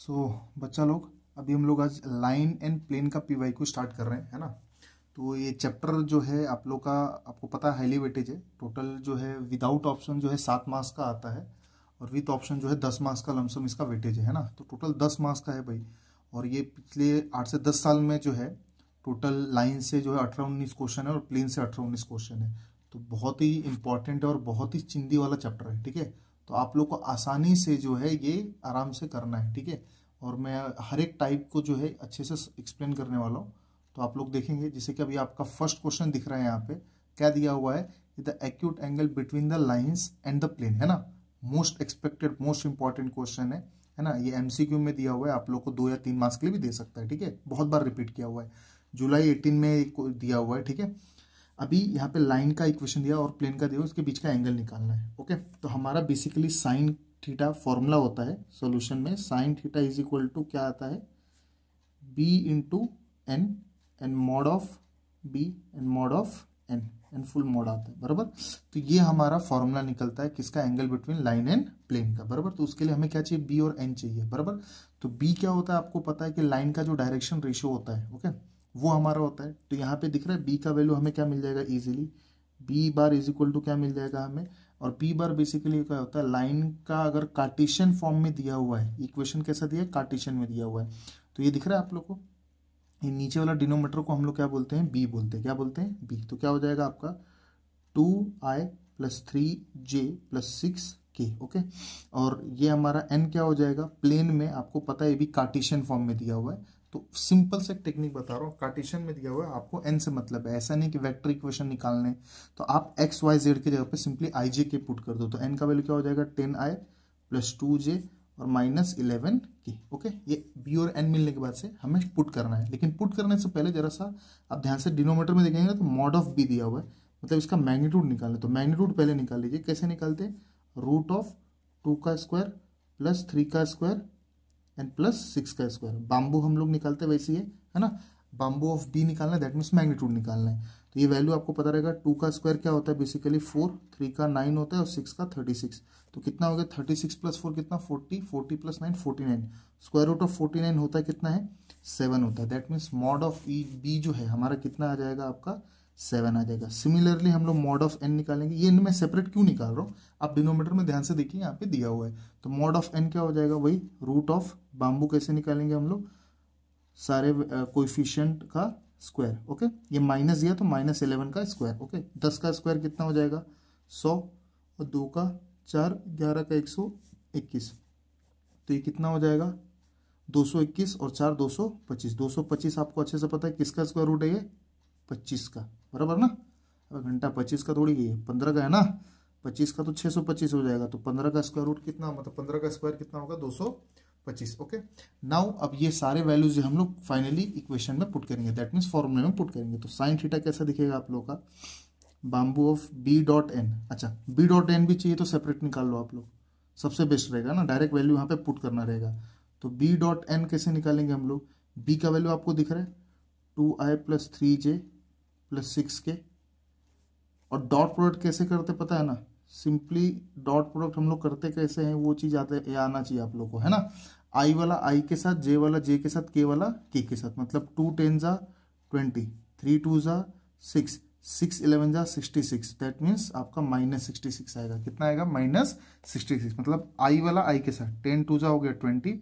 बच्चा लोग अभी हम लोग आज लाइन एंड प्लेन का पीवाई को स्टार्ट कर रहे हैं, है ना। तो ये चैप्टर जो है आप लोग का, आपको पता है हाईली वेटेज है। टोटल जो है विदाउट ऑप्शन जो है 7 मार्क्स का आता है और विथ ऑप्शन जो है 10 मार्क्स का लमसम इसका वेटेज है ना। तो टोटल 10 मार्क्स का है भाई। और ये पिछले 8 से 10 साल में जो है टोटल लाइन से जो है 18-19 क्वेश्चन है और प्लेन से 18-19 क्वेश्चन है। तो बहुत ही इंपॉर्टेंट है और बहुत ही चिंदी वाला चैप्टर है, ठीक है। तो आप लोग को आसानी से जो है ये आराम से करना है, ठीक है। और मैं हर एक टाइप को जो है अच्छे से एक्सप्लेन करने वाला हूँ। तो आप लोग देखेंगे, जैसे कि अभी आपका फर्स्ट क्वेश्चन दिख रहा है यहाँ पे, क्या दिया हुआ है, the acute angle between the lines and the plane, है ना। Most expected most important question है ना। ये एमसीक्यू में दिया हुआ है, आप लोग को 2 या 3 मार्क्स के लिए भी दे सकता है, ठीक है। बहुत बार रिपीट किया हुआ है, जुलाई 18 में दिया हुआ है, ठीक है। अभी यहाँ पे लाइन का इक्वेशन दिया और प्लेन का दिया, उसके बीच का एंगल निकालना है, ओके। तो हमारा बेसिकली साइन थीटा फॉर्मूला होता है सॉल्यूशन में। Sine theta is equal to क्या आता है, b into n n mod of b n mod of n n full mod आता है, बराबर। तो ये हमारा फॉर्मूला निकलता है किसका, angle between line and plane का, बराबर। तो उसके लिए हमें क्या चाहिए, बी और एन चाहिए, बराबर। तो बी क्या होता है, आपको पता है कि लाइन का जो डायरेक्शन रेशियो होता है, ओके, वो हमारा होता है। तो यहाँ पे दिख रहा है बी का वैल्यू हमें क्या मिल जाएगा easily, b bar is equal to क्या मिल जाएगा हमें। और बी बार बेसिकली क्या होता है, लाइन का अगर कार्टेशियन फॉर्म में दिया हुआ है, इक्वेशन कैसा दिया है, कार्टेशियन में दिया हुआ है। तो ये दिख रहा है आप लोग को, ये नीचे वाला डिनोमीटर को हम लोग क्या बोलते हैं, बी बोलते हैं। क्या बोलते हैं, बी। तो क्या हो जाएगा आपका 2i + 3j + 6k, ओके। और ये हमारा n क्या हो जाएगा, प्लेन में आपको पता है ये भी कार्टेशियन फॉर्म में दिया हुआ है। तो सिंपल से टेक्निक बता रहा हूँ, कार्टेशियन में दिया हुआ है, आपको n से मतलब है, ऐसा नहीं कि वेक्टर इक्वेशन निकालने। तो आप x y z की जगह पे सिंपली ij के पुट कर दो, तो n का वैल्यू क्या हो जाएगा 10i + 2j और -11k, ओके। ये b और n मिलने के बाद से हमें पुट करना है, लेकिन पुट करने से पहले जरा सा आप ध्यान से डिनोमीटर में देखेंगे तो मॉड ऑफ b दिया हुआ है, मतलब इसका मैग्नीट्यूड निकालना। तो मैग्नीट्यूड पहले निकाल लीजिए, कैसे निकालते हैं, √2 का स्क्वायर + 3 का स्क्वायर एंड +6 का स्क्वायर। बाम्बू हम लोग निकालते हैं वैसे ही है ना। बाम्बू ऑफ बी निकालना है, दैट मीन्स मैग्नीट्यूड निकालना है। तो ये वैल्यू आपको पता रहेगा, 2 का स्क्वायर क्या होता है बेसिकली 4, 3 का 9 होता है और 6 का 36। तो कितना हो गया, 36 + 4 कितना 40, 40 + 9 49। √49 होता है कितना है, 7 होता है। That means mod of b जो है हमारा कितना आ जाएगा, आपका 7 आ जाएगा। सिमिलरली हम लोग मॉड ऑफ एन निकालेंगे, ये मैं सेपरेट क्यों निकाल रहा हूँ, आप डिनोमीटर में ध्यान से देखिए, यहाँ पे दिया हुआ है। तो मॉड ऑफ एन क्या हो जाएगा, वही रूट ऑफ बाम्बू कैसे निकालेंगे हम लोग, सारे कोएफिशिएंट का स्क्वायर, ओके। ये माइनस दिया तो -11 का स्क्वायर, ओके। 10 का स्क्वायर कितना हो जाएगा 100 और 2 का 4, 11 का 121। तो ये कितना हो जाएगा 221 और 4 225। 225 आपको अच्छे से पता है किसका स्क्वायर रूट है, ये 25 का, बराबर ना। अब घंटा 25 का थोड़ी है, 15 का है ना। 25 का तो 625 हो जाएगा। तो 15 का स्क्वायर रूट कितना, मतलब 15 का स्क्वायर कितना होगा 225, ओके। नाउ अब ये सारे वैल्यूज हम लोग फाइनली इक्वेशन में पुट करेंगे, दैट मीन्स फॉर्मूले में पुट करेंगे। तो साइन थीटा कैसा दिखेगा आप लोग का, बाम्बू ऑफ बी डॉट एन। अच्छा, बी डॉट एन भी चाहिए तो सेपरेट निकाल लो आप लोग, सबसे बेस्ट रहेगा ना, डायरेक्ट वैल्यू यहाँ पे पुट करना रहेगा। तो बी डॉट एन कैसे निकालेंगे हम लोग, बी का वैल्यू आपको दिख रहा है 2i + 3j + 6k। और डॉट प्रोडक्ट कैसे करते पता है ना, सिंपली डॉट प्रोडक्ट हम लोग करते कैसे हैं, वो चीज़ आना चाहिए आप लोग को, है ना। आई वाला आई के साथ, जे वाला जे के साथ, के वाला के साथ, मतलब 2 10 × 20, 3 2 × 6, 6 11 × 66। दैट मीन्स आपका -66 आएगा। कितना आएगा, -66। मतलब आई वाला आई के साथ 10 2 हो गया 20,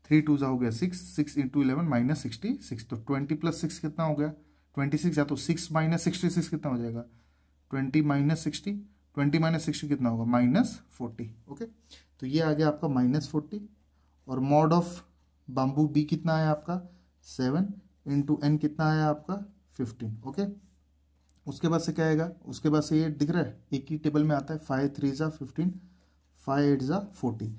3 2 हो गया 6, 6 × 11 -66। तो 20 + 6 कितना हो गया 26, या तो 6 -66 कितना हो जाएगा 20 - 60, 20 - 60 कितना होगा -40, ओके। तो ये आ गया आपका -40। और मॉड ऑफ बाम्बू बी कितना है आपका 7 × n कितना है आपका 15, ओके। उसके बाद से क्या आएगा, उसके बाद से ये दिख रहा है, एक ही टेबल में आता है, 5 3 = 15, 5 8 = 40।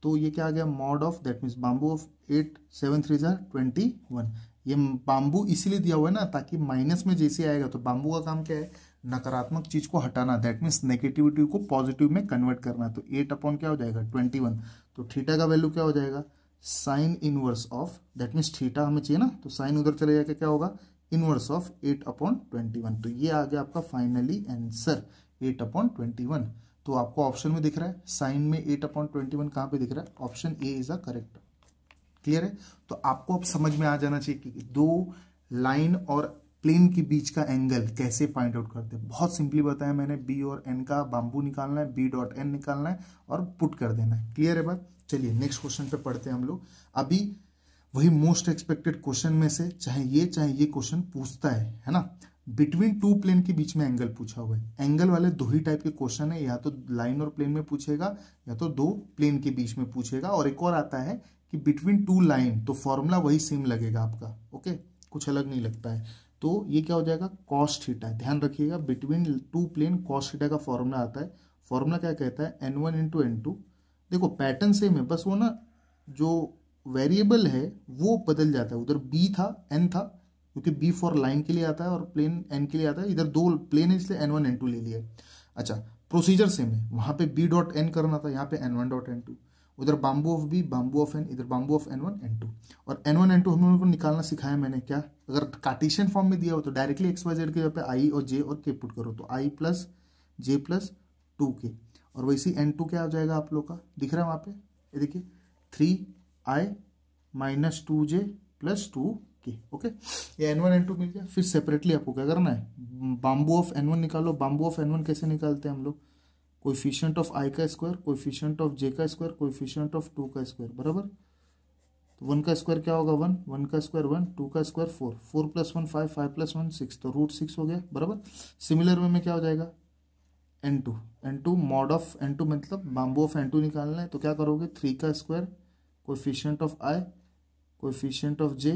तो ये क्या आ गया, mod of, that means bamboo of 8 7 3 = 21। ये बाम्बू इसीलिए दिया हुआ है ना, ताकि माइनस में जैसे आएगा, तो बाम्बू का काम क्या है, नकारात्मक चीज को हटाना, दैट मीन्स नेगेटिविटी को पॉजिटिव में कन्वर्ट करना। तो 8 अपॉन क्या हो जाएगा 21। तो थीटा का वैल्यू क्या हो जाएगा, sine inverse of, that means theta हमें चाहिए ना, तो साइन उधर चले जाकर क्या होगा, इनवर्स ऑफ 8/21। तो ये आ गया आपका फाइनली आंसर 8/21। तो आपको ऑप्शन में दिख रहा है, साइन में 8/21 कहाँ पे दिख रहा है, option A is the correct. Clear है? तो आपको अब समझ में आ जाना चाहिए कि दो लाइन और प्लेन के बीच का एंगल कैसे फाइंड आउट करते हैं। बहुत सिंपली बताया मैंने, बी और एन का बाम्बू निकालना है, बी डॉट एन निकालना है और पुट कर देना है। क्लियर है बात? चलिए नेक्स्ट क्वेश्चन पे पढ़ते हैं हम लोग। अभी वही मोस्ट एक्सपेक्टेड क्वेश्चन में से चाहे ये क्वेश्चन पूछता है ना, बिटवीन टू प्लेन के बीच में एंगल पूछा हुआ है। एंगल वाले दो ही टाइप के क्वेश्चन है, या तो लाइन और प्लेन में पूछेगा या तो दो प्लेन के बीच में पूछेगा। और एक और आता है कि बिटवीन टू लाइन, तो फॉर्मूला वही सेम लगेगा आपका, ओके, कुछ अलग नहीं लगता है। तो ये क्या हो जाएगा, कॉस थीटा। ध्यान रखिएगा, between two plane cos theta का फॉर्मूला आता है। फॉर्मूला क्या कहता है, n1 इंटू n2। देखो पैटर्न सेम है, बस वो ना जो वेरिएबल है वो बदल जाता है। उधर b था, n था, क्योंकि b फॉर लाइन के लिए आता है और प्लेन n के लिए आता है। इधर दो प्लेन है इसलिए n1 n2 ले लिया। अच्छा, प्रोसीजर सेम है, वहां पे b डॉट n करना था, यहाँ पे n1 डॉट n2। उधर बाम्बू ऑफ बी, बाम्बू ऑफ एन, इधर बाम्बू ऑफ n1 n2। और n1 n2 हम लोगों को निकालना सिखाया मैंने। क्या, अगर कार्टेशियन फॉर्म में दिया हो तो डायरेक्टली एक्स वाई जेड के जगह पे आई और जे और के पुट करो, तो आई प्लस जे प्लस 2k। और वैसे n2 क्या हो जाएगा आप लोग का, दिख रहा है वहाँ पे, ये देखिए 3i minus 2j plus 2k। Okay, ये n1 n2 मिल गया। फिर सेपरेटली आपको क्या करना है, बाम्बू ऑफ n1 निकालो। बाम्बू ऑफ n1 कैसे निकालते हैं हम लोग, कोएफिशिएंट ऑफ i का स्क्वायर, कोएफिशिएंट ऑफ j का स्क्वायर, कोएफिशिएंट ऑफ 2 का स्क्वायर, बराबर। तो 1 का स्क्वायर क्या होगा 1, 1 का स्क्वायर 1, 2 का स्क्वायर 4, 4 प्लस 1 5, 5 प्लस 1 6, तो रूट 6 हो गया, बराबर। सिमिलर वे में क्या हो जाएगा n2 मॉड ऑफ n2 मतलब बाम्बू ऑफ n2 निकालना है, तो क्या करोगे 3 का square, coefficient of i, coefficient of j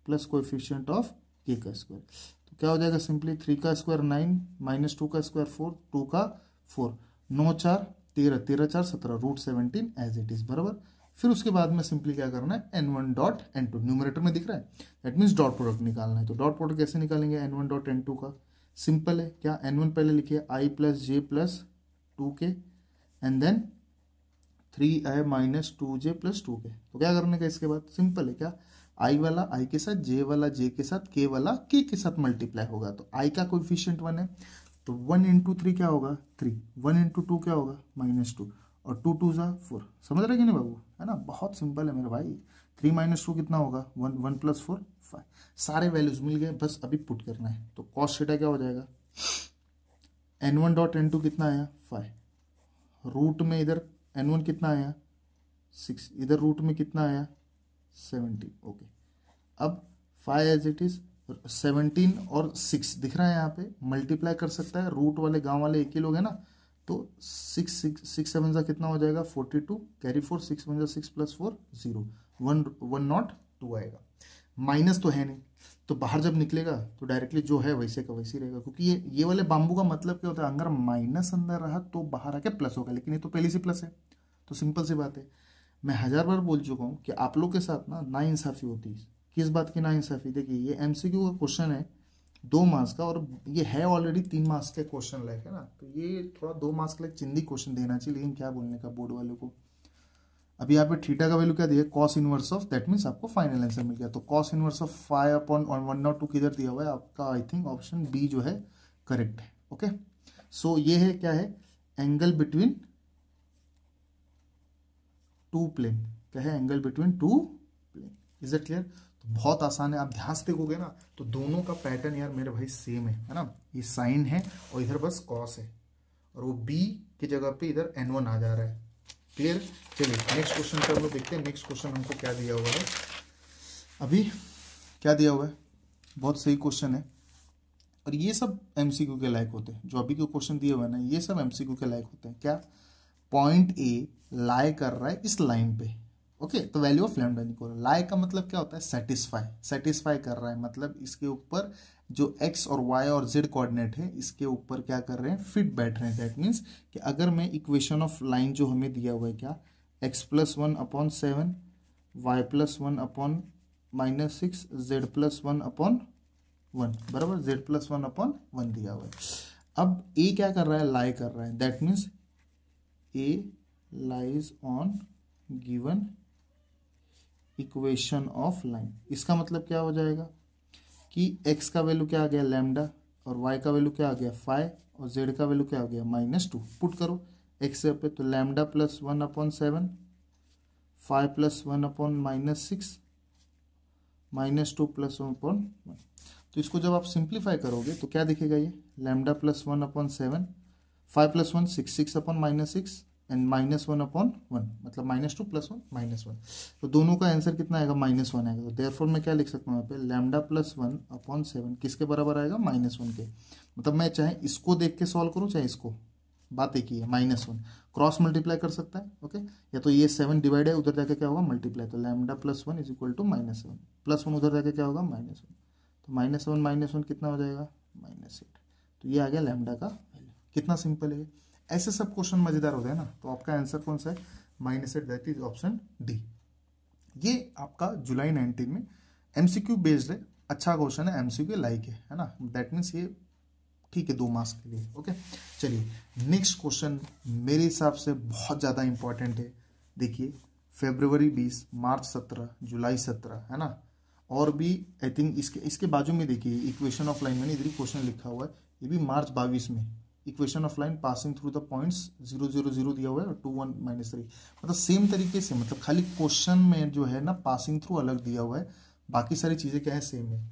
plus coefficient of k का स्क्वायर। तो क्या हो जाएगा सिंपली 3 का स्क्वायर 9 माइनस 2 का स्क्वायर 4, 2 का 4, 9 4 13, 13 4 17, रूट 17 एज इट इज, बराबर। फिर उसके बाद में सिंपली क्या करना है, n1 डॉट n2 न्यूमरेटर में दिख रहा है, दैट मीन्स डॉट प्रोडक्ट निकालना है। तो डॉट प्रोडक्ट कैसे निकालेंगे n1 डॉट n2 का, सिंपल है। क्या, n1 पहले लिखिए i plus j plus 2k and then 3i minus 2j plus 2k। तो क्या करने का इसके बाद, सिंपल है। क्या, i वाला i के साथ, j वाला j के साथ, k वाला k के साथ मल्टीप्लाई होगा। तो i का कोएफिशिएंट 1 है, तो 1 इंटू 3 क्या होगा 3, 1 इंटू 2 क्या होगा -2, और 2 2 जा 4। समझ रहे कि नहीं बाबू, है ना, बहुत सिंपल है मेरे भाई। 3 माइनस 2 कितना होगा 1, 1 प्लस 4 5। सारे वैल्यूज मिल गए, बस अभी पुट करना है। तो कॉस थीटा क्या हो जाएगा, n1 डॉट n2 कितना आया 5, रूट में इधर n1 कितना आया 6, इधर रूट में कितना आया 17। ओके, अब 5 एज इट इज, 17 और 6 दिख रहा है यहाँ पे, मल्टीप्लाई कर सकता है। रूट वाले गांव वाले एक ही लोग है ना, तो 6 7 जा कितना हो जाएगा 42, कैरी 4, 6 1 जा 6 प्लस 4 0, 1 नॉट 2 आएगा। माइनस तो है नहीं, तो बाहर जब निकलेगा तो डायरेक्टली जो है वैसे का वैसे ही रहेगा, क्योंकि ये वाले बाम्बू का मतलब क्या होता है, अगर माइनस अंदर रहा तो बाहर आके प्लस होगा, लेकिन ये तो पहले से प्लस है, तो सिंपल सी बात है। मैं 1000 बार बोल चुका हूँ कि आप लोग के साथ ना नाइंसाफी होती है। किस बात की नाइंसाफी, देखिए ये एमसीक्यू का क्वेश्चन है 2 मार्क्स का, और ये है ऑलरेडी 3 मार्क्स के क्वेश्चन लायक है ना, तो ये थोड़ा 2 मार्क्स के लिए चिंदी क्वेश्चन देना चाहिए। लेकिन क्या बोलने का बोर्ड वालों को, अभी यहाँ पे थीटा का वैल्यू क्या दिया, cos inverse of, that means आपको फाइनल आंसर मिल गया। तो कॉस इनवर्स ऑफ 5/102 किधर दिया हुआ है आपका, आई थिंक ऑप्शन बी जो है करेक्ट है। ओके, सो ये है क्या है, एंगल बिटवीन टू प्लेन। क्या है, angle between two plane. Is it clear? तो बहुत आसान है, आप ध्यान से देखोगे ना तो दोनों का पैटर्न यार मेरे भाई सेम है ना। ये साइन है और इधर बस कॉस है, और वो बी की जगह पे इधर n1 आ जा रहा है। क्लियर? चलिए नेक्स्ट क्वेश्चन पे हम लोग देखते हैं। नेक्स्ट क्वेश्चन हमको क्या दिया हुआ है, अभी क्या दिया हुआ है, बहुत सही क्वेश्चन है, और ये सब एमसीक्यू के लायक होते हैं। जो अभी के क्वेश्चन दिए हुए हैं ना, ये सब एमसीक्यू के लायक होते हैं। क्या, पॉइंट ए लाई कर रहा है इस लाइन पे, ओके, तो वैल्यू ऑफ लैम्डा निकालो। लाई का मतलब क्या होता है, सेटिस्फाई कर रहा है, मतलब इसके ऊपर जो एक्स और वाई और जेड कोऑर्डिनेट है इसके ऊपर क्या कर रहे हैं, फिट बैठ रहे हैं। दैट मीन्स कि अगर मैं इक्वेशन ऑफ लाइन जो हमें दिया हुआ है, क्या, x plus 1/7, y plus 1/-6, z plus 1/1, बराबर, z प्लस 1/1 दिया हुआ है। अब a क्या कर रहा है, लाई कर रहा है, that means a lies on given equation of line. इसका मतलब क्या हो जाएगा कि x का वैल्यू क्या आ गया लैम्डा, और y का वैल्यू क्या आ गया 5, और z का वैल्यू क्या आ गया -2। पुट करो x पे, तो लैम्डा प्लस 1/7, 5+1/-6 -2+1/1। तो इसको जब आप सिंप्लीफाई करोगे तो क्या दिखेगा, ये λ+1/7, 5+1 6, 6/-6 एंड -1/1, मतलब -2+1 -1। तो दोनों का आंसर कितना आएगा, -1 आएगा। तो देयरफॉर मैं क्या लिख सकता हूँ यहाँ पे, λ+1/7 किसके बराबर आएगा, -1 के। मतलब मैं चाहे इसको देख के सॉल्व करूँ चाहे इसको, बात एक ही है, -1 क्रॉस मल्टीप्लाई कर सकता है। ओके, या तो ये 7 डिवाइड है, उधर जाके क्या होगा, मल्टीप्लाई। तो λ+1 = -7, +1 उधर जाके क्या होगा, -1। तो -1 कितना हो जाएगा, -8। तो ये आ गया लैम्डा का वैल्यू। कितना सिंपल है। ऐसे सब क्वेश्चन मजेदार होते हैं ना। तो आपका आंसर कौन सा है, -8, दैट इज ऑप्शन डी। ये आपका जुलाई 19 में एमसीक्यू बेस्ड है, अच्छा क्वेश्चन है, एमसीक्यू लाइक है ना। दैट मीन्स ये ठीक है 2 मार्क्स के लिए। ओके, चलिए नेक्स्ट क्वेश्चन मेरे हिसाब से बहुत ज़्यादा इंपॉर्टेंट है। देखिए, फरवरी 20, मार्च 17, जुलाई 17, है ना। और भी आई थिंक इसके बाजू में देखिए इक्वेशन ऑफ लाइन, मैंने इधर ही क्वेश्चन लिखा हुआ है, ये भी मार्च 22 में equation of line passing through the points 0 0 0 दिया हुआ है और 2 1 -3। मतलब सेम तरीके से, मतलब खाली क्वेश्चन में जो है ना पासिंग थ्रू अलग दिया हुआ है, बाकी सारी चीज़ें क्या है, सेम है।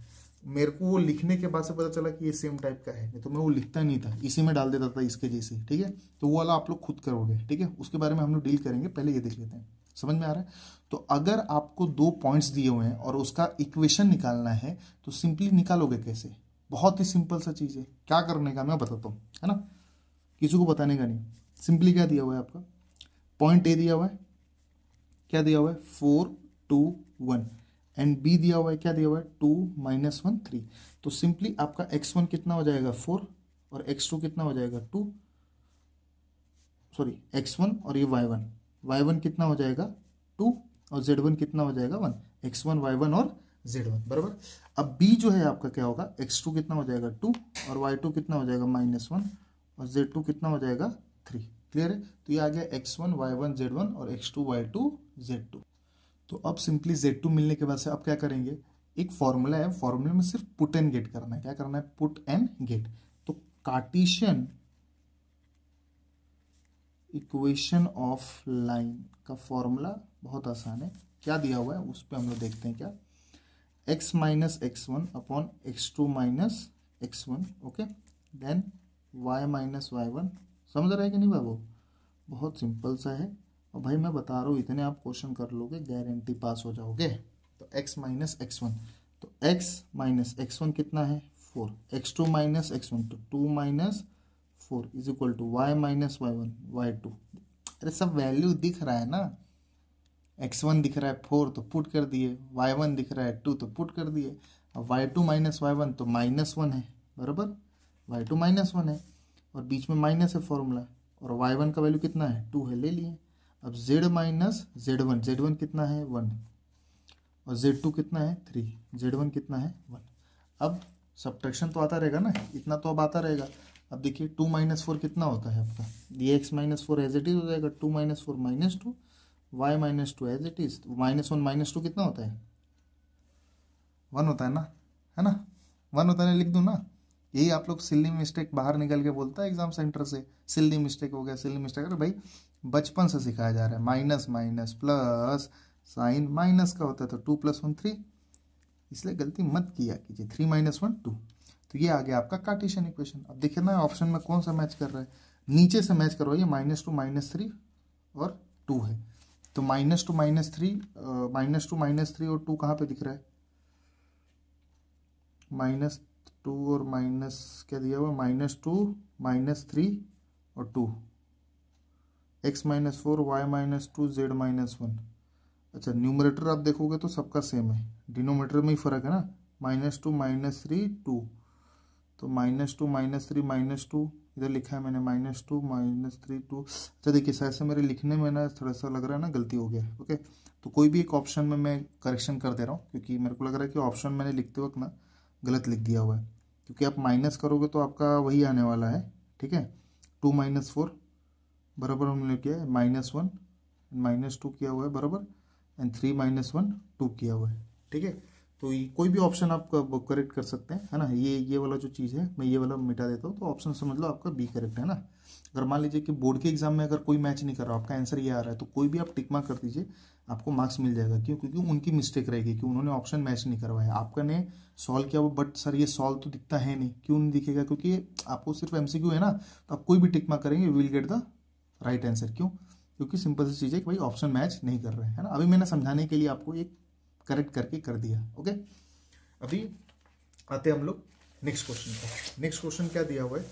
मेरे को वो लिखने के बाद से पता चला कि ये सेम टाइप का है, नहीं तो मैं वो लिखता नहीं था, इसी में डाल देता था इसके जैसे। ठीक है, तो वो वाला आप लोग खुद करोगे। ठीक है, उसके बारे में हम लोग डील करेंगे, पहले ये देख लेते हैं। समझ में आ रहा है। तो अगर आपको 2 पॉइंट्स दिए हुए हैं और उसका इक्वेशन निकालना है तो सिंपली निकालोगे कैसे, बहुत ही सिंपल सा चीज़ है। क्या करने का मैं बताता हूँ, है ना, किसी को बताने का नहीं। सिंपली क्या दिया हुआ है आपका, पॉइंट ए दिया हुआ है, क्या दिया हुआ है 4 2 1, एंड बी दिया हुआ है, क्या दिया हुआ है 2 -1 3। तो सिंपली आपका x1 कितना हो जाएगा 4 और x2 कितना हो जाएगा 2, सॉरी x1 और ये y1 कितना हो जाएगा 2 और z1 कितना हो जाएगा 1, x1 y1 और z1 बराबर। अब b जो है आपका क्या होगा, x2 कितना हो जाएगा 2 और y2 कितना हो जाएगा -1 और z2 कितना हो जाएगा 3। क्लियर है। तो ये आ गया x1 y1 z1 और x2 y2 z2। तो अब सिंपली z2 मिलने के बाद से अब क्या करेंगे, एक फॉर्मूला है, फॉर्मूले में सिर्फ पुट एंड गेट करना है। क्या करना है, पुट एंड गेट। तो कार्टेशियन इक्वेशन ऑफ लाइन का फॉर्मूला बहुत आसान है। क्या दिया हुआ है उस पर हम लोग देखते हैं। क्या, x - x1/x2 - x1, okay, then y - y1। समझ रहा है कि नहीं बाबू, बहुत सिंपल सा है। और भाई मैं बता रहा हूँ, इतने आप क्वेश्चन कर लोगे गारंटी पास हो जाओगे। तो x - x1, तो x - x1 कितना है 4, x2 - x1 तो 2 - 4 is equal to y - y1 y2। अरे सब वैल्यू दिख रहा है ना, x1 दिख रहा है 4 तो पुट कर दिए, y1 दिख रहा है 2 तो पुट कर दिए। अब y2 - y1 तो -1 है बराबर, y2 -1 है और बीच में माइनस है फॉर्मूला, और y1 का वैल्यू कितना है 2 है, ले लिए। अब z - z1 कितना है 1 और z2 कितना है 3, z1 कितना है 1। अब सब्ट्रैक्शन तो आता रहेगा ना, इतना तो अब आता रहेगा। अब देखिए 2 - 4 कितना होता है आपका, ये x - 4 एज इट इज हो जाएगा, 2 - 4 -2, y - 2 एज इट इज, -1 - 2 कितना होता है 1 होता है ना 1 होता है, लिख दूँ ना। यही आप लोग सिल्ली मिस्टेक बाहर निकल के बोलता है एग्जाम सेंटर से, सिल्ली मिस्टेक हो गया, सिल्ली मिस्टेक। अरे भाई बचपन से सिखाया जा रहा है, minus minus plus, sign minus का होता है तो 2 + 1 3, इसलिए गलती मत किया कीजिए। 3 - 1 2। तो ये आ गया आपका कार्टेशियन इक्वेशन। अब देखिए ना ऑप्शन में कौन सा मैच कर रहा है, नीचे से मैच करवाइए, -2 - 3 और 2 है। तो -2 - 3 और 2 कहाँ पे दिख रहा है, -2 और माइनस क्या दिया हुआ, -2 - 3 और 2, x - 4 y - 2 z - 1। अच्छा, न्यूमरेटर आप देखोगे तो सबका सेम है, डिनोमीटर में ही फर्क है ना, -2 - 3 2, तो -2 - 3 -2 इधर लिखा है मैंने, -2 - 3 2। अच्छा देखिए शायद से मेरे लिखने में ना थोड़ा सा लग रहा है ना गलती हो गया। ओके, तो कोई भी एक ऑप्शन में मैं करेक्शन कर दे रहा हूँ, क्योंकि मेरे को लग रहा है कि ऑप्शन मैंने लिखते वक्त ना गलत लिख दिया हुआ है, क्योंकि आप माइनस करोगे तो आपका वही आने वाला है। ठीक है, 2 - 4 बराबर हमने किया है -1 -2 किया हुआ है बराबर, एंड 3 - 1 2 किया हुआ है। ठीक है, तो कोई भी ऑप्शन आप करेक्ट कर सकते हैं, है ना। ये वाला जो चीज़ है मैं ये वाला मिटा देता हूँ, तो ऑप्शन समझ लो आपका बी करेक्ट है ना। अगर मान लीजिए कि बोर्ड के एग्जाम में अगर कोई मैच नहीं कर रहा, आपका आंसर ये आ रहा है, तो कोई भी आप टिक मार्क कर दीजिए, आपको मार्क्स मिल जाएगा। क्यों? क्योंकि उनकी मिस्टेक रहेगी कि उन्होंने ऑप्शन मैच नहीं करवाया, आपका ने सॉल्व किया वो, बट सर ये सॉल्व तो दिखता है नहीं। क्यों नहीं दिखेगा? क्योंकि आपको सिर्फ एमसीक्यू है ना, तो आप कोई भी टिक मार्क करेंगे, will get the right answer. क्यों? क्योंकि सिंपल सी चीज़ है कि भाई ऑप्शन मैच नहीं कर रहे हैं, है ना। अभी मैंने समझाने के लिए आपको एक करेक्ट करके कर दिया। ओके, अभी आते हैं हम लोग नेक्स्ट क्वेश्चन पर। नेक्स्ट क्वेश्चन क्या दिया हुआ है,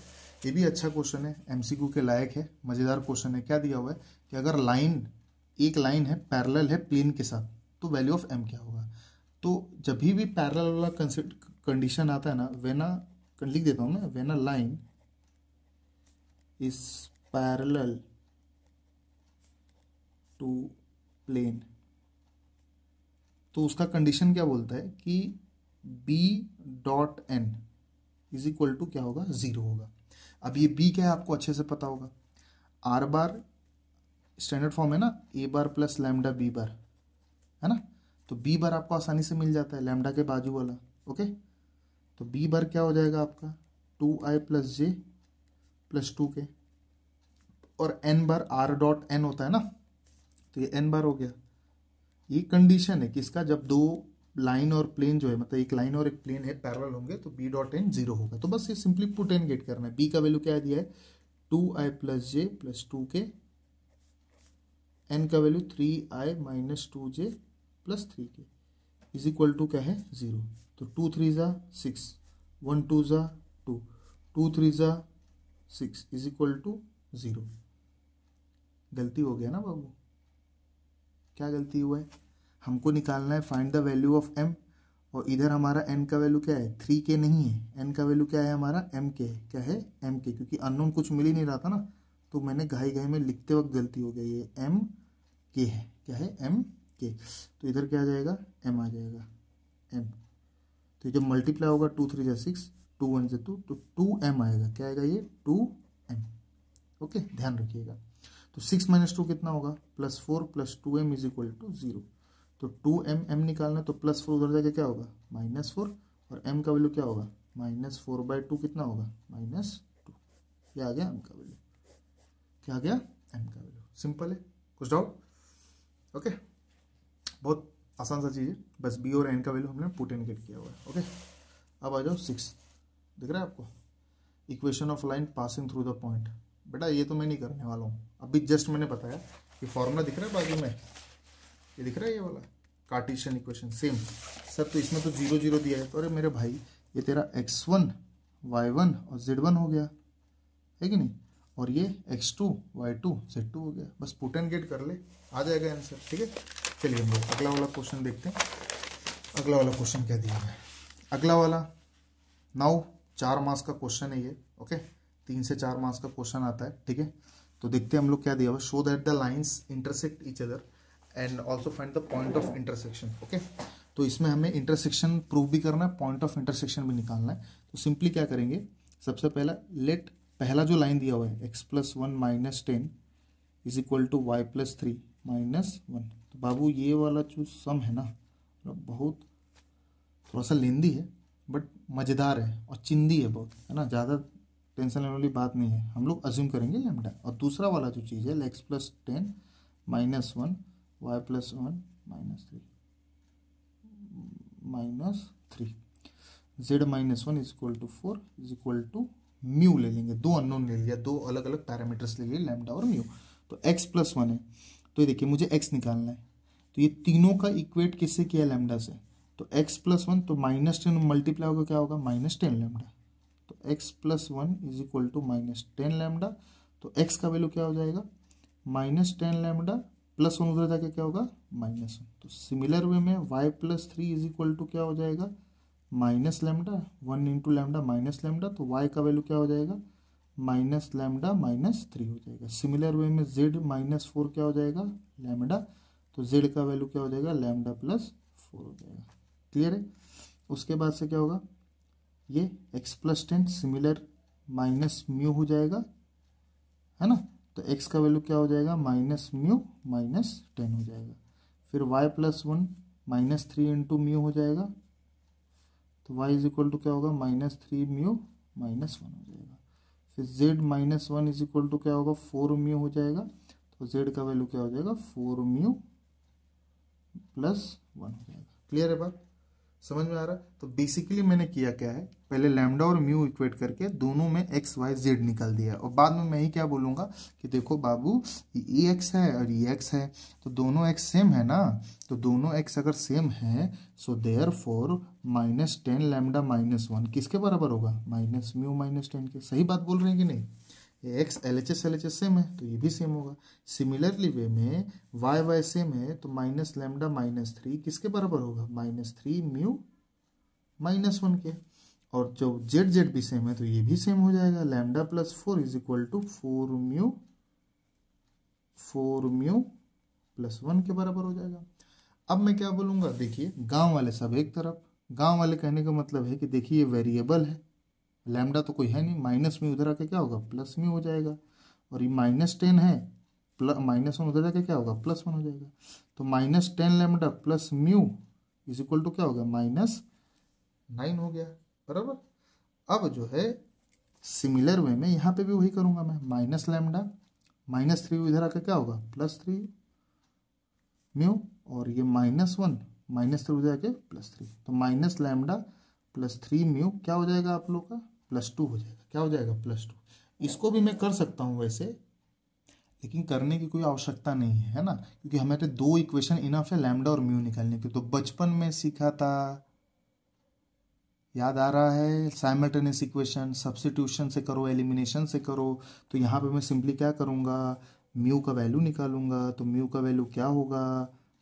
ये भी अच्छा क्वेश्चन है, एमसीक्यू के लायक है, मजेदार क्वेश्चन है। क्या दिया हुआ है कि अगर एक लाइन है पैरेलल है प्लेन के साथ, तो वैल्यू ऑफ एम क्या होगा। तो जब भी पैरेलल वाला कंडीशन आता है ना, लिख देता हूं मैं, when a line is parallel to plane, तो उसका कंडीशन क्या बोलता है कि b dot n is equal to क्या होगा, 0 होगा। अब ये बी क्या है आपको अच्छे से पता होगा, आर बार स्टैंडर्ड फॉर्म है ना, ए बार प्लस लैम्डा बी बार, है ना। तो बी बार आपको आसानी से मिल जाता है, लैम्डा के बाजू वाला। ओके, तो बी बार क्या हो जाएगा आपका 2i plus j plus 2k, और एन बार आर डॉट एन होता है ना, तो ये एन बार हो गया। ये कंडीशन है किसका, जब दो लाइन और प्लेन जो है, मतलब एक लाइन और एक प्लेन है पैरेलल होंगे, तो बी डॉट एन 0 होगा। तो बस ये सिंपली पुट एंड गेट करना है। बी का वैल्यू क्या दिया है, 2i plus j plus 2k, n का value 3i minus 2j plus 3k is equal to क्या है, 0। तो 2 3 ज़ा 6, 1 2 ज़ा 2, 2 3 ज़ा 6 इज इक्वल टू 0। गलती हो गया ना बाबू, क्या गलती हुआ है, हमको निकालना है find the value of m, और इधर हमारा n का वैल्यू क्या है, 3k नहीं है, n का वैल्यू क्या है हमारा mk है। क्या है, mk, क्योंकि अननोन कुछ मिल ही नहीं रहा था ना, तो मैंने घाई में लिखते वक्त गलती हो गई, ये mk है। क्या है, mk, तो इधर क्या आ जाएगा, m आ जाएगा, m। तो जब मल्टीप्लाई होगा 2 3 ज़ा 6, 2 1 ज़ा 2, तो 2m आएगा। क्या आएगा, ये 2m। ओके, ध्यान रखिएगा। तो 6 माइनस 2 कितना होगा, +4 plus 2m is equal to 0। तो 2m निकालना है, तो +4 उधर जाके क्या होगा, -4, और m का वैल्यू क्या होगा, -4/2 कितना होगा, -2। ये आ गया m का वैल्यू। क्या आ गया, m का वैल्यू। सिंपल है, कुछ डाउट? ओके, बहुत आसान सा चीज़ है, बस b और n का वैल्यू हमने पुट एंड गेट किया हुआ है। ओके, अब आ जाओ 6, दिख रहा है आपको, equation of line passing through the point. बेटा ये तो मैं नहीं करने वाला हूँ, अभी जस्ट मैंने बताया कि फॉर्मूला दिख रहा है बाजू में, ये दिख रहा है, ये वाला कार्टेशियन इक्वेशन सेम। सर तो इसमें तो 0 0 दिया है, तो अरे मेरे भाई ये तेरा x1 y1 और z1 हो गया, है कि नहीं, और ये x2 y2 z2 हो गया। बस पुट एंड गेट कर ले, आ जाएगा आंसर। ठीक है, चलिए हम लोग अगला वाला क्वेश्चन देखते हैं। अगला वाला क्वेश्चन क्या दिया है, अगला वाला नाउ 4 मार्क्स का क्वेश्चन है ये। ओके, 3 से 4 मार्क्स का क्वेश्चन आता है। ठीक है, तो देखते हैं हम लोग क्या दिया हुआ, show that the lines intersect each other and also find the point of intersection. Okay, तो इसमें हमें इंटरसेक्शन प्रूव भी करना है, पॉइंट ऑफ इंटरसेक्शन भी निकालना है। तो सिंपली क्या करेंगे, सबसे पहला पहला जो लाइन दिया हुआ है x+1 minus 10 is equal to y+3 minus 1। तो बाबू ये वाला जो सम है ना, बहुत थोड़ा सा लेंदी है बट मज़ेदार है और चिंदी है बहुत, है ना, ज़्यादा टेंशन लेने वाली बात नहीं है। हम लोग अज्यूम करेंगे लैम्डा। और दूसरा वाला जो चीज़ है x+10 minus 1 y+1 minus 3 z-1 is equal to 4 is equal to mu ले लेंगे, दो अननोन ले लिया, दो अलग अलग पैरामीटर्स ले लिए, लैम्डा और म्यू। तो x+1 है, तो ये देखिए मुझे x निकालना है, तो ये तीनों का इक्वेट किससे किया है, लैम्डा से। तो x+1 तो -10 मल्टीप्लाई होगा, क्या होगा, -10 लैम्डा। तो x+1 is equal to -10 lambda. तो x का वैल्यू क्या हो जाएगा, -10 लैम्डा प्लस 1 उधर जाके क्या होगा, -1। तो सिमिलर वे में y+3 इज इक्वल टू क्या हो जाएगा, minus lambda, 1 into lambda minus lambda. तो y का वैल्यू क्या हो जाएगा, -λ -3 हो जाएगा। सिमिलर वे में z-4 क्या हो जाएगा, लैम्डा। तो z का वैल्यू क्या हो जाएगा, λ+4 हो जाएगा। क्लियर है। उसके बाद से क्या होगा, ये x+10 सिमिलर माइनस म्यू हो जाएगा, है ना। तो x का वैल्यू क्या हो जाएगा, -μ -10 हो जाएगा। फिर y+1 -3 इंटू म्यू हो जाएगा, तो y इज इक्वल टू क्या होगा, -3 म्यू -1 हो जाएगा। फिर z-1 इज इक्वल टू क्या होगा, 4 म्यू हो जाएगा। तो z का वैल्यू क्या हो जाएगा, 4 म्यू +1 हो जाएगा। क्लियर है बात, समझ में आ रहा है? तो बेसिकली मैंने किया क्या है, पहले लैम्डा और म्यू इक्वेट करके दोनों में एक्स वाई जेड निकाल दिया और बाद में मैं ही क्या बोलूंगा कि देखो बाबू ये एक्स है और ये एक्स है, तो दोनों एक्स सेम है ना, तो दोनों एक्स अगर सेम है सो देयर फोर -10 लैम्डा -1 किसके बराबर होगा, -म्यू -10 के। सही बात बोल रहे हैं कि नहीं? ये एक्स LHS सेम है तो ये भी सेम होगा। सिमिलरली वे में वाई वाई सेम है तो -लैम्डा -3 किसके बराबर होगा, -3 म्यू -1 के। और जो जेड जेड भी सेम है तो ये भी सेम हो जाएगा, lambda +4 is equal to 4 mu +1 के बराबर हो जाएगा। अब मैं क्या बोलूंगा, देखिए गांव वाले सब एक तरफ, गांव वाले कहने का मतलब है कि देखिए ये वेरिएबल है, लैम्डा तो कोई है नहीं, माइनस में उधर आके क्या होगा +म्यू हो जाएगा, और ये -10 है -1 उधर जाके क्या होगा +1 हो जाएगा। तो -10 lambda +mu is equal to क्या होगा -9 हो गया, बराबर। अब जो है सिमिलर वे में यहाँ पे भी वही करूंगा मैं, माइनस लैम्डा -3 इधर आकर क्या होगा +3 म्यू, और ये -1 -3 उधर आके +3, तो -लैम्डा +3 म्यू क्या हो जाएगा आप लोग का +2 हो जाएगा। क्या हो जाएगा +2। इसको भी मैं कर सकता हूँ वैसे, लेकिन करने की कोई आवश्यकता नहीं है ना, क्योंकि हमारे 2 इक्वेशन इनफ है लैम्डा और म्यू निकालने की। तो बचपन में सीखा था, याद आ रहा है, साइमल्टेनियस इक्वेशन सब्स्टिट्यूशन से करो, एलिमिनेशन से करो। तो यहाँ पे मैं सिंपली क्या करूँगा, म्यू का वैल्यू निकालूंगा। तो म्यू का वैल्यू क्या होगा,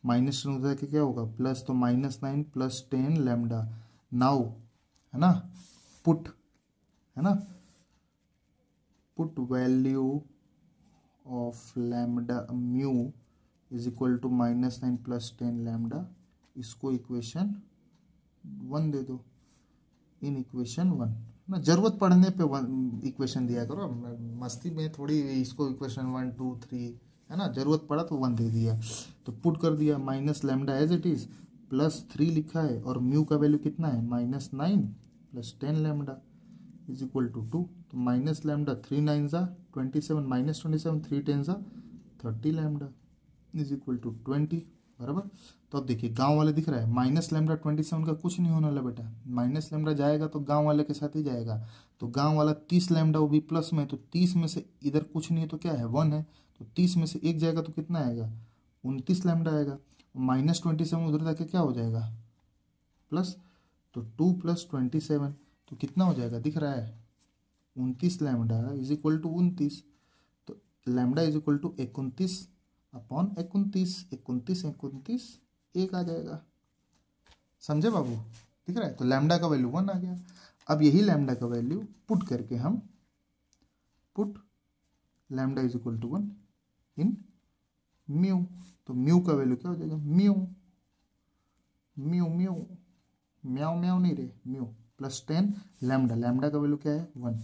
-10 के क्या होगा प्लस, तो -9 + 10 लैम्डा। नाउ है ना, पुट है ना, put value of lambda mu is equal to -9 + 10 lambda. इसको इक्वेशन 1 दे दो, इन इक्वेशन 1 ना, जरूरत पड़ने पे इक्वेशन दिया करो, मस्ती में थोड़ी इसको इक्वेशन 1 2 3 है ना, जरूरत पड़ा तो 1 दे दिया। तो पुट कर दिया, minus lambda as it is +3 लिखा है, और म्यू का वैल्यू कितना है -9 + 10 लैम्डा इज इक्वल टू 2। तो minus lambda 3 9 27 -27 3 10 30 lambda is equal to 20, बराबर। तो अब देखिए गांव वाले दिख रहा है, -लैम्डा 27 का कुछ नहीं होने वाला बेटा, माइनस लैम्डा जाएगा तो गांव वाले के साथ ही जाएगा। तो गांव वाला 30 लैम्डा वो भी प्लस में, तो 30 में से इधर कुछ नहीं है तो क्या है 1 है, तो 30 में से 1 जाएगा तो कितना आएगा 29 लैम्डा आएगा। -27 उधर जाके क्या हो जाएगा प्लस, तो 2 + 27 तो कितना हो जाएगा दिख रहा है 29 लैम्डा इज इक्वल टू 29। तो lambda is equal to 29 upon 29, 29 29 1 आ जाएगा। समझे बाबू, दिख रहा है। तो लैम्डा का वैल्यू 1 आ गया। अब यही लैम्डा का वैल्यू पुट करके हम put lambda is equal to 1 in mu, तो म्यू का वैल्यू क्या हो जाएगा म्यू म्यू म्यू म्याऊ म्याऊ नहीं रे, म्यू +10 लैम्डा, लैम्डा का वैल्यू क्या है 1,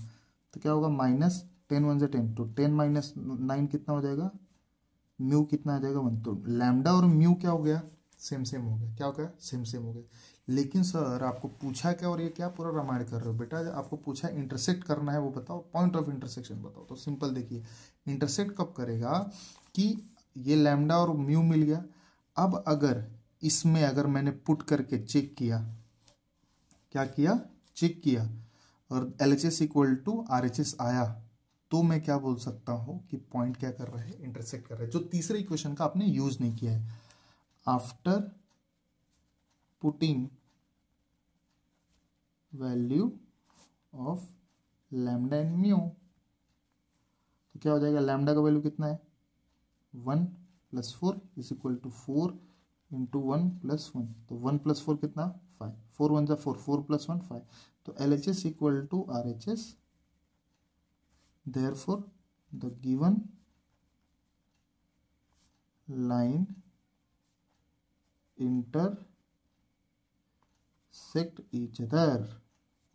तो क्या होगा -10 1 10, तो 10 - 9 कितना हो जाएगा, म्यू कितना आ जाएगा 1। तो लैम्डा और म्यू क्या हो गया सेम सेम हो गया, क्या हो गया सेम सेम हो गया। लेकिन सर आपको पूछा क्या, और ये क्या पूरा रामायण कर रहे हो बेटा, आपको पूछा इंटरसेक्ट करना है, वो बताओ पॉइंट ऑफ इंटरसेक्शन बताओ। तो सिंपल देखिए, इंटरसेक्ट कब करेगा कि ये लैम्डा और म्यू मिल गया। अब अगर इसमें अगर मैंने पुट करके चेक किया, क्या किया चेक किया, और LHS इक्वल टू RHS आया, तो मैं क्या बोल सकता हूं कि पॉइंट क्या कर रहा है इंटरसेक्ट कर रहा है। जो तीसरे इक्वेशन का आपने यूज नहीं किया है, after putting value of lambda and mu, तो क्या हो जाएगा, लैम्डा का वैल्यू कितना है 1 + 4 इज इक्वल टू 4 × 1 + 1, तो 1 + 4 कितना 5, 4 1 4 4 + 1 5, तो LHS equal to RHS। Therefore, the given line intersect each other।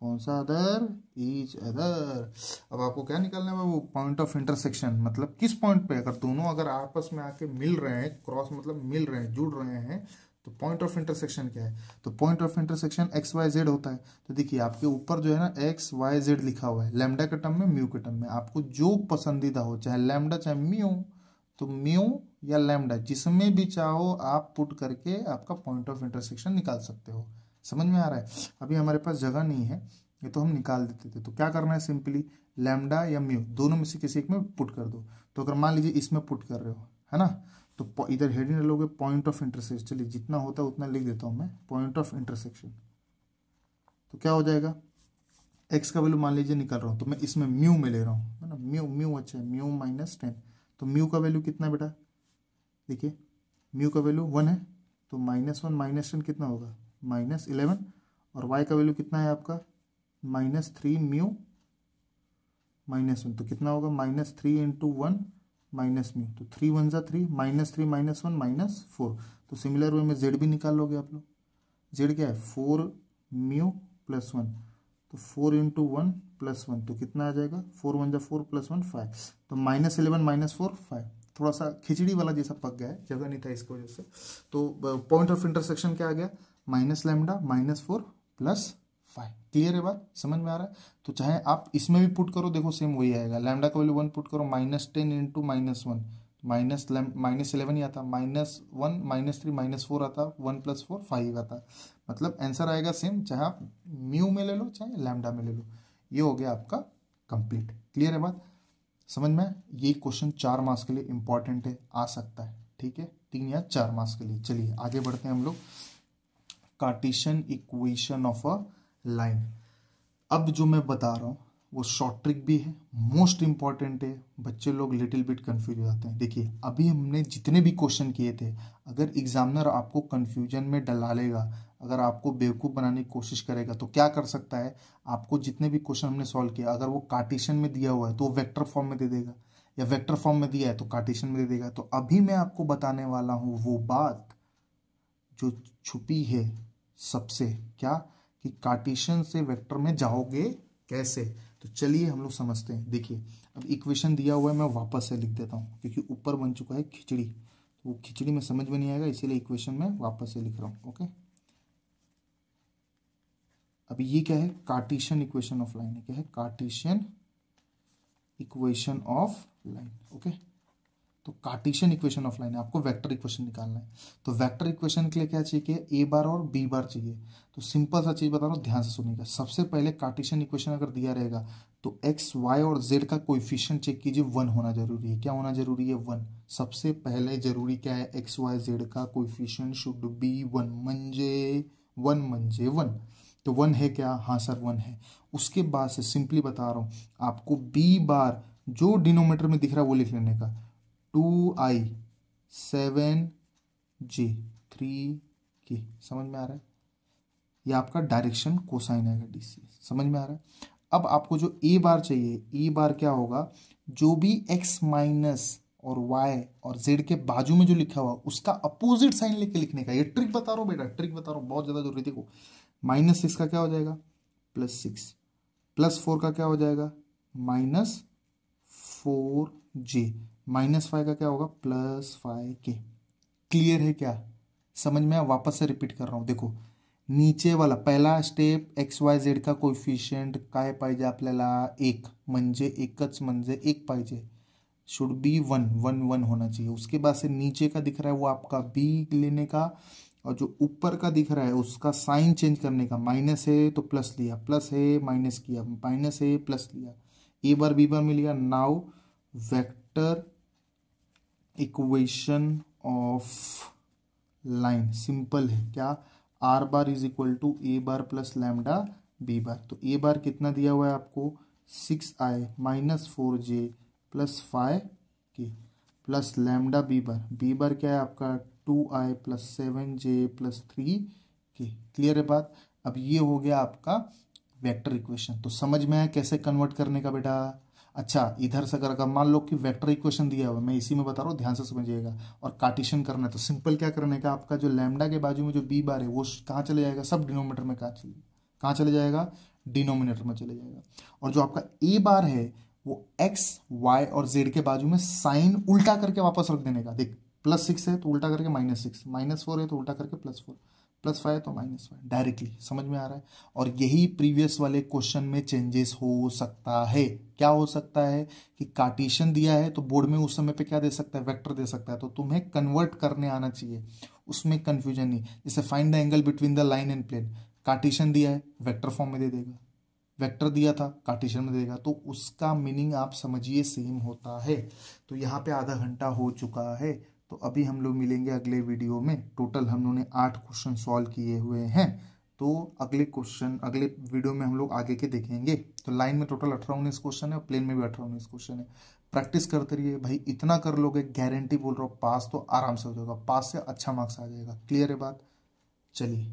कौन सा अदर, ईच अदर। अब आपको क्या निकालना है बाबू, पॉइंट ऑफ इंटरसेक्शन, मतलब किस पॉइंट पे अगर दोनों अगर आपस में आके मिल रहे हैं, क्रॉस मतलब मिल रहे हैं जुड़ रहे हैं, तो पॉइंट ऑफ इंटरसेक्शन क्या है, तो पॉइंट ऑफ इंटरसेक्शन XYZ होता है। तो देखिए आपके ऊपर जो है ना XYZ लिखा हुआ है, लैम्डा के टर्म में म्यू के टर्म में, आपको जो पसंदीदा हो, चाहे लैम्डा चाहे म्यू, तो म्यू या लैम्डा, जिसमें भी चाहो आप पुट करके आपका पॉइंट ऑफ इंटरसेक्शन निकाल सकते हो। समझ में आ रहा है? अभी हमारे पास जगह नहीं है, ये तो हम निकाल देते थे। तो क्या करना है, सिंपली लैम्डा या म्यू दोनों में से किसी एक में पुट कर दो। तो अगर मान लीजिए इसमें पुट कर रहे हो, है ना, तो इधर हेडिंग लोगे पॉइंट ऑफ इंटरसेक्शन। चलिए जितना होता है उतना लिख देता हूँ मैं, पॉइंट ऑफ इंटरसेक्शन। तो क्या हो जाएगा, एक्स का वैल्यू मान लीजिए निकाल रहा हूँ, तो मैं इसमें म्यू में ले रहा हूँ, है ना, म्यू म्यू अच्छा है, म्यू -10। तो म्यू का वैल्यू कितना है बेटा, देखिए म्यू का वैल्यू 1 है, तो -1 -10 कितना होगा, -11। और वाई का वैल्यू कितना है आपका, -3 म्यू -1, तो कितना होगा, -3 × 1 माइनस म्यू। तो 3 1 ज़ा 3, -3 -1 -4। तो सिमिलर वे में जेड भी निकाल लोगे आप लोग। जेड क्या है, 4 म्यू +1, तो 4 × 1 +1, तो कितना आ जाएगा, 4 1 ज़ा 4 +1 5। तो -11 -4 5। थोड़ा सा खिचड़ी वाला जैसा पक गया है, जगह नहीं था इसकी वजह से। तो पॉइंट ऑफ इंटरसेक्शन क्या आ गया, -λ -4 +5। क्लियर है बात, समझ में आ रहा है? तो चाहे आप इसमें भी पुट करो, देखो सेम वही आएगा। लैम्डा का वैल्यू 1 पुट करो, -10 × -1 -11 ही आता, -1 -3 -4 आता, 1 + 4 5 आता। मतलब आंसर आएगा सेम, चाहे आप म्यू में ले लो चाहे लैम्डा में ले लो। ये हो गया आपका कंप्लीट। क्लियर है बात, समझ में? ये क्वेश्चन 4 मार्क्स के लिए इंपॉर्टेंट है, आ सकता है, ठीक है, 3 या 4 मार्क्स के लिए। चलिए आगे बढ़ते हैं हम लोग। Cartesian equation of a line. अब जो मैं बता रहा हूँ वो शॉर्ट ट्रिक भी है, मोस्ट इंपॉर्टेंट है। बच्चे लोग लिटिल बिट कंफ्यूज हो जाते हैं। देखिए अभी हमने जितने भी क्वेश्चन किए थे, अगर एग्जामिनर आपको कंफ्यूजन में डालेगा, अगर आपको बेवकूफ़ बनाने की कोशिश करेगा, तो क्या कर सकता है, आपको जितने भी क्वेश्चन हमने सॉल्व किया, अगर वो कार्टेशियन में दिया हुआ है तो वेक्टर फॉर्म में दे देगा, या वेक्टर फॉर्म में दिया है तो कार्टेशियन में दे देगा। तो अभी मैं आपको बताने वाला हूँ वो बात जो छुपी है सबसे, क्या, कि कार्टेशियन से वेक्टर में जाओगे कैसे। तो चलिए हम लोग समझते हैं। देखिए अब इक्वेशन दिया हुआ है, मैं वापस से लिख देता हूँ क्योंकि ऊपर बन चुका है खिचड़ी, तो वो खिचड़ी में समझ में नहीं आएगा, इसीलिए इक्वेशन में वापस से लिख रहा हूँ। ओके, अभी ये क्या है, कार्टेशियन इक्वेशन ऑफ लाइन है। क्या है, Cartesian equation of line. Okay, तो कार्टेशियन इक्वेशन ऑफ लाइन है, आपको वेक्टर इक्वेशन निकालना है। तो वेक्टर इक्वेशन के लिए क्या चाहिए, ए बार और बी बार चाहिए। तो सिंपल सा चीज बता रहा हूँ, ध्यान से सुनिएगा। सबसे पहले कार्टेशियन इक्वेशन अगर दिया रहेगा तो एक्स वाई और जेड का कोएफिशिएंट चेक कीजिए, 1 होना जरूरी है। क्या होना जरूरी है, 1। सबसे पहले जरूरी क्या है, एक्स वाई जेड का कोएफिशिएंट शुड बी 1, म्हणजे 1। तो 1 है क्या, हाँ सर 1 है। उसके बाद से सिंपली बता रहा हूँ आपको, बी बार जो डिनोमीटर में दिख रहा है वो लिख लेने का, 2i 7j 3k। समझ में आ रहा है? ये आपका डायरेक्शन कोसाइन आएगा, डीसी। समझ में आ रहा है? अब आपको जो ए बार चाहिए, ए बार क्या होगा, जो भी x माइनस और y और z के बाजू में जो लिखा हुआ उसका अपोजिट साइन लेके लिखने का। ये ट्रिक बता रहा हूँ बेटा, ट्रिक बता रहा हूँ, बहुत ज्यादा जरूरी। देखो -6 का क्या हो जाएगा, +6, +4 का क्या हो जाएगा, -4j, -5 का क्या होगा, +5k। क्लियर है क्या, समझ में? वापस से रिपीट कर रहा हूं। देखो नीचे वाला पहला स्टेप, एक्स वाय झेड का कोएफिशिएंट काय पाहिजे आपल्याला, 1, म्हणजे एकच, म्हणजे 1 पाहिजे, शुड बी 1 होना चाहिए। उसके बाद से नीचे का दिख रहा है वो आपका बी लेने का, और जो ऊपर का दिख रहा है उसका साइन चेंज करने का, माइनस है तो प्लस लिया, प्लस है माइनस किया, माइनस है प्लस लिया, ए बार बी बार मिल गया। Now vector equation of line simple है, क्या, r bar is equal to a bar plus lambda b bar. तो ए बार कितना दिया हुआ है आपको, 6i -4j + 5k plus lambda b बार क्या है आपका, 2i + 7j + 3k। क्लियर है बात? अब ये हो गया आपका वेक्टर इक्वेशन। तो समझ में आया कैसे कन्वर्ट करने का बेटा? अच्छा, इधर से अगर मान लो कि वेक्टर इक्वेशन दिया हुआ, मैं इसी में बता रहा हूँ, ध्यान से समझिएगा, और कार्टेशियन करना है, तो सिंपल क्या करने का, आपका जो लैम्डा के बाजू में जो बी बार है वो कहाँ चले जाएगा, सब डिनोमिनेटर में कहाँ चले जाएगा, डिनोमिनेटर में चले जाएगा। और जो आपका ए बार है वो एक्स वाई और जेड के बाजू में साइन उल्टा करके वापस रख देने का। देख +6 है तो उल्टा करके -6, -4 है तो उल्टा करके +4, +5 तो -5 डायरेक्टली समझ में आ रहा है। और यही प्रीवियस वाले क्वेश्चन में चेंजेस हो सकता है। क्या हो सकता है कि कार्टेशियन दिया है तो बोर्ड में उस समय पे क्या दे सकता है, वेक्टर दे सकता है, तो तुम्हें कन्वर्ट करने आना चाहिए, उसमें कंफ्यूजन नहीं। जैसे find the angle between the line and plane, Cartesian दिया है वेक्टर फॉर्म में दे देगा, वेक्टर दिया था कार्टेशियन में देगा, तो उसका मीनिंग आप समझिए सेम होता है। तो यहाँ पे आधा घंटा हो चुका है, तो अभी हम लोग मिलेंगे अगले वीडियो में। टोटल हम लोगों ने 8 क्वेश्चन सॉल्व किए हुए हैं, तो अगले वीडियो में हम लोग आगे के देखेंगे। तो लाइन में टोटल 18-19 क्वेश्चन है और प्लेन में भी 18-19 क्वेश्चन है। प्रैक्टिस करते रहिए भाई, इतना कर लोगे गारंटी बोल रहा हूँ, पास तो आराम से हो जाएगा, पास से अच्छा मार्क्स आ जाएगा। क्लियर है बात? चलिए।